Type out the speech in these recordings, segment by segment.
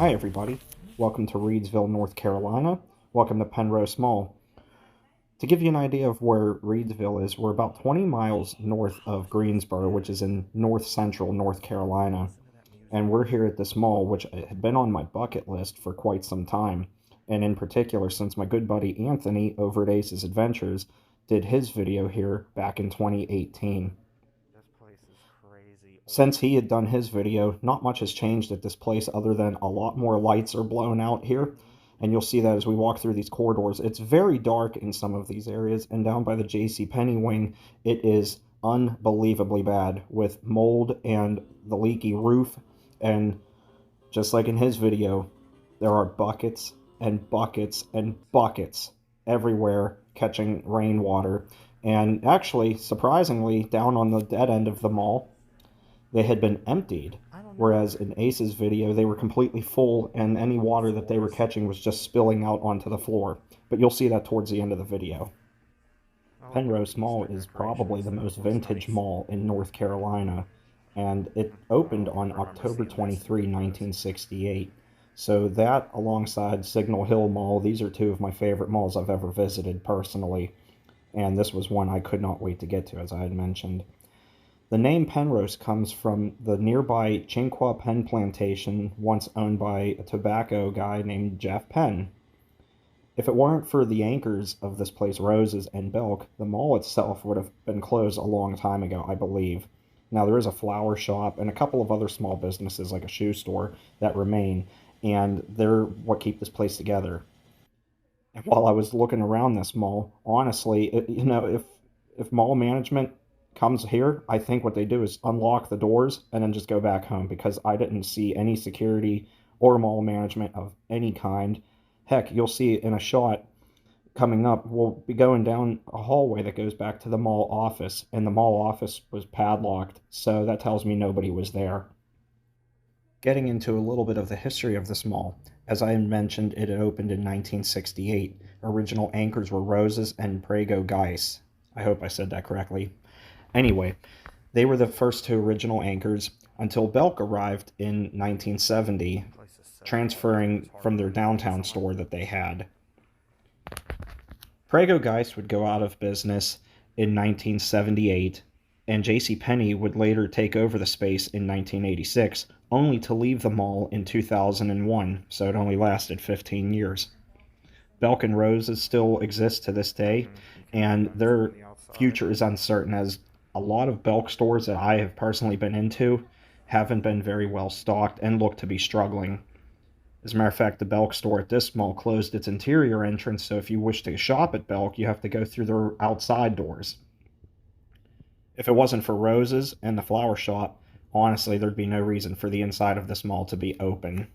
Hi everybody, welcome to Reidsville, North Carolina. Welcome to Pennrose Mall. To give you an idea of where Reidsville is, we're about 20 miles north of Greensboro, which is in north central North Carolina. And we're here at this mall, which had been on my bucket list for quite some time. And in particular, since my good buddy Anthony over at Ace's Adventures did his video here back in 2018. This place is crazy Since old. he had done his video, not much has changed at this place other than a lot more lights are blown out here. And you'll see that as we walk through these corridors. It's very dark in some of these areas, and down by the J.C. Penney wing, it is unbelievably bad with mold and the leaky roof. And just like in his video, there are buckets and buckets and buckets everywhere catching rainwater. And actually, surprisingly, down on the dead end of the mall, they had been emptied, I don't know. whereas in Ace's video they were completely full and any water that they were catching was just spilling out onto the floor. But you'll see that towards the end of the video. I like all the Pennrose Mall Easter is probably decorations. the most Looks vintage nice. mall in North Carolina, and it opened Oh, on I remember October seeing this in 23, videos. 1968. So that, alongside Signal Hill Mall, these are two of my favorite malls I've ever visited personally, and this was one I could not wait to get to, as I had mentioned. The name Penrose comes from the nearby Chinqua Penn plantation, once owned by a tobacco guy named Jeff Penn. If it weren't for the anchors of this place, Roses and Belk, the mall itself would have been closed a long time ago, I believe. Now, there is a flower shop and a couple of other small businesses, like a shoe store, that remain, and they're what keep this place together. And while I was looking around this mall, honestly, if mall management comes here, I think what they do is unlock the doors and then just go back home because I didn't see any security or mall management of any kind. Heck, you'll see in a shot coming up, we'll be going down a hallway that goes back to the mall office, and the mall office was padlocked, so that tells me nobody was there. Getting into a little bit of the history of this mall, as I mentioned, it opened in 1968. Original anchors were Roses and Prego Geiss. I hope I said that correctly. Anyway, they were the first two original anchors until Belk arrived in 1970, This place is so old. transferring It's hard from to their believe that downtown someone. store that they had. Prego Geiss would go out of business in 1978, and J.C. Penney would later take over the space in 1986, only to leave the mall in 2001, so it only lasted 15 years. Belk and Roses still exist to this day, You can hear and guns their from the outside. future is uncertain as a lot of Belk stores that I have personally been into haven't been very well stocked and look to be struggling. As a matter of fact, the Belk store at this mall closed its interior entrance, so if you wish to shop at Belk, you have to go through their outside doors. If it wasn't for Roses and the flower shop, honestly, there'd be no reason for the inside of this mall to be open.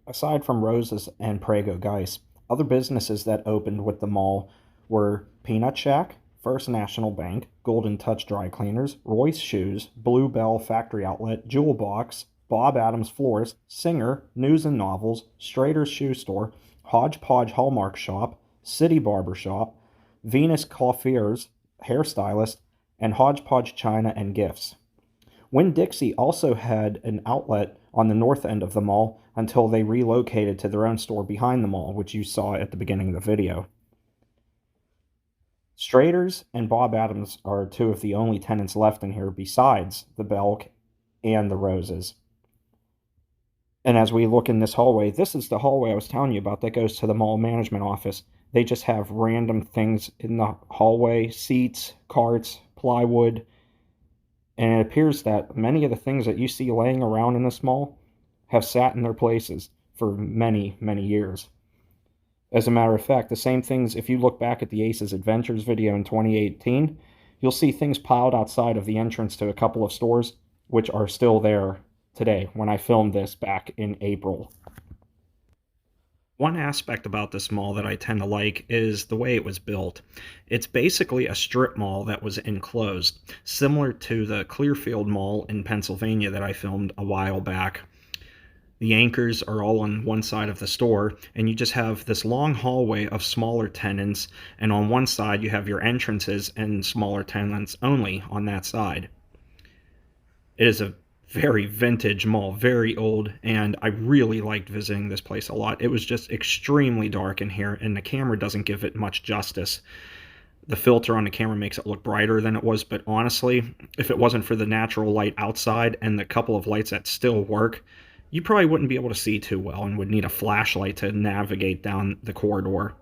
Aside from Roses and Prego Geiss, other businesses that opened with the mall were Peanut Shack, First National Bank, Golden Touch Dry Cleaners, Royce Shoes, Blue Bell Factory Outlet, Jewel Box, Bob Adams Florist, Singer, News and Novels, Strader's Shoe Store, Hodgepodge Hallmark Shop, City Barber Shop, Venus Coiffures, Hairstylist, and Hodgepodge China and Gifts. Winn-Dixie also had an outlet on the north end of the mall until they relocated to their own store behind the mall, which you saw at the beginning of the video. Strader's and Bob Adams are two of the only tenants left in here besides the Belk and the Roses. And as we look in this hallway, this is the hallway I was telling you about that goes to the mall management office. They just have random things in the hallway, seats, carts, plywood, and it appears that many of the things that you see laying around in this mall have sat in their places for many, many years. As a matter of fact, the same things, if you look back at the Ace's Adventures video in 2018, you'll see things piled outside of the entrance to a couple of stores, which are still there today when I filmed this back in April. One aspect about this mall that I tend to like is the way it was built. It's basically a strip mall that was enclosed, similar to the Clearfield Mall in Pennsylvania that I filmed a while back. The anchors are all on one side of the store, and you just have this long hallway of smaller tenants, and on one side you have your entrances and smaller tenants only on that side. It is a very vintage mall, very old, and I really liked visiting this place a lot. It was just extremely dark in here, and the camera doesn't give it much justice. The filter on the camera makes it look brighter than it was, but honestly, if it wasn't for the natural light outside and the couple of lights that still work, you probably wouldn't be able to see too well and would need a flashlight to navigate down the corridor.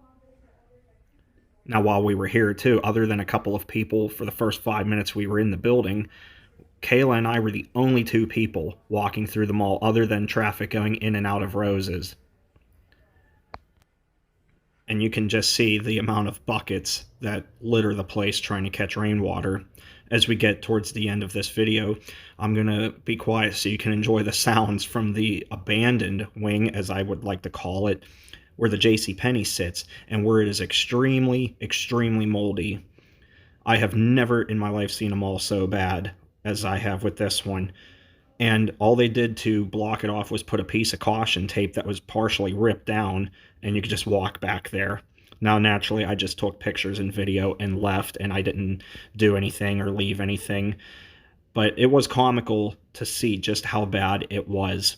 Now, while we were here too, other than a couple of people for the first 5 minutes we were in the building, Kayla and I were the only two people walking through the mall other than traffic going in and out of Rose's. And you can just see the amount of buckets that litter the place trying to catch rainwater. As we get towards the end of this video, I'm going to be quiet so you can enjoy the sounds from the abandoned wing, as I would like to call it, where the JCPenney sits, and where it is extremely, extremely moldy. I have never in my life seen a mall so bad as I have with this one. And all they did to block it off was put a piece of caution tape that was partially ripped down, and you could just walk back there. Now, naturally, I just took pictures and video and left, and I didn't do anything or leave anything. But it was comical to see just how bad it was.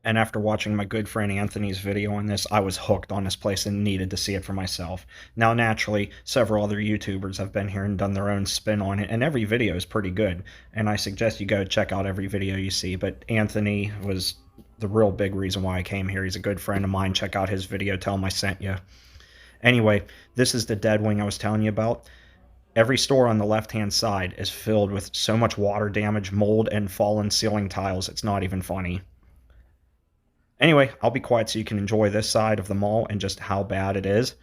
And after watching my good friend Anthony's video on this, I was hooked on this place and needed to see it for myself. Now, naturally, several other YouTubers have been here and done their own spin on it, and every video is pretty good. And I suggest you go check out every video you see. But Anthony was the real big reason why I came here. He's a good friend of mine. Check out his video. Tell him I sent you. Anyway, this is the dead wing I was telling you about. Every store on the left-hand side is filled with so much water damage, mold, and fallen ceiling tiles, it's not even funny. Anyway, I'll be quiet so you can enjoy this side of the mall and just how bad it is.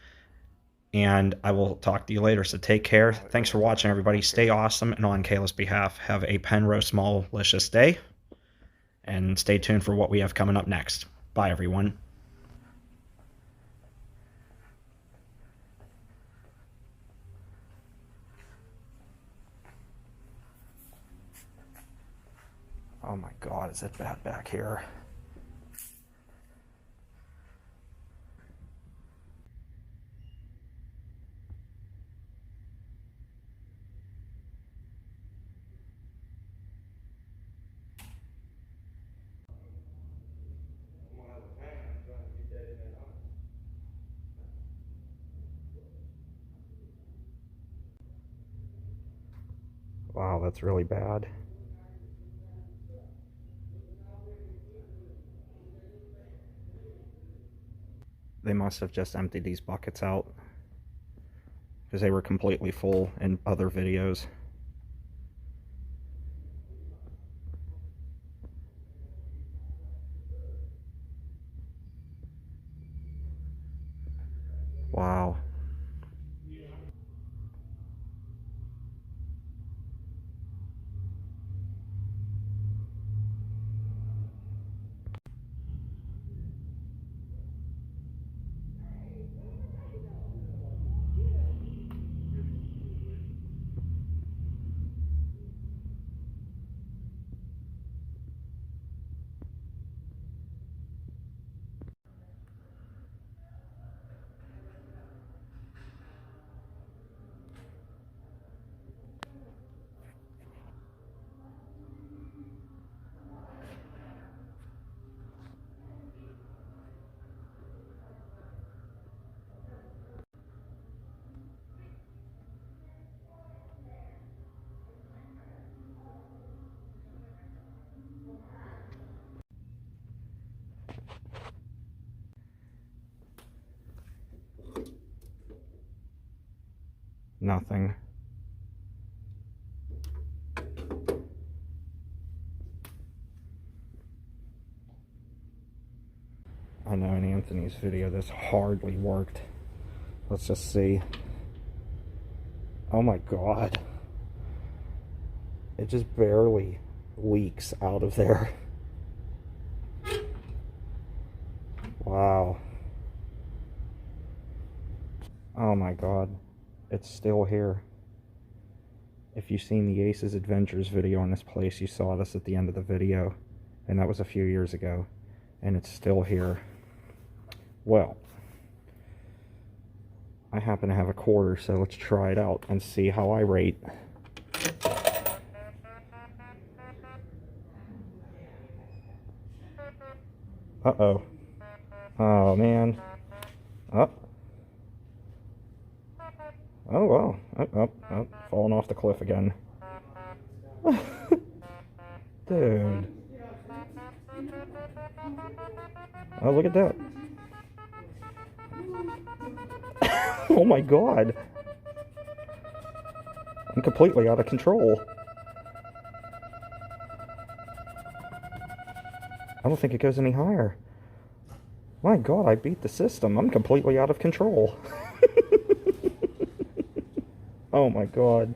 And I will talk to you later, so take care. Thanks for watching, everybody. Stay awesome, and on Kayla's behalf, have a Pennrose Mall-licious day. And stay tuned for what we have coming up next. Bye, everyone. Oh my God, is it bad back here? Wow, that's really bad. They must have just emptied these buckets out because they were completely full in other videos. Wow. Nothing. I know in Anthony's video this hardly worked. Let's just see. Oh my God. It just barely leaks out of there. Wow. Oh my God. It's still here. If you've seen the Ace's Adventures video on this place, you saw this at the end of the video. And that was a few years ago. And it's still here. Well, I happen to have a quarter, so let's try it out and see how I rate. Uh-oh. Oh, man. Oh. Oh, wow. Oh, falling off the cliff again. Dude. Oh, look at that. Oh my god. I'm completely out of control. I don't think it goes any higher. My god, I beat the system. I'm completely out of control. Oh my god.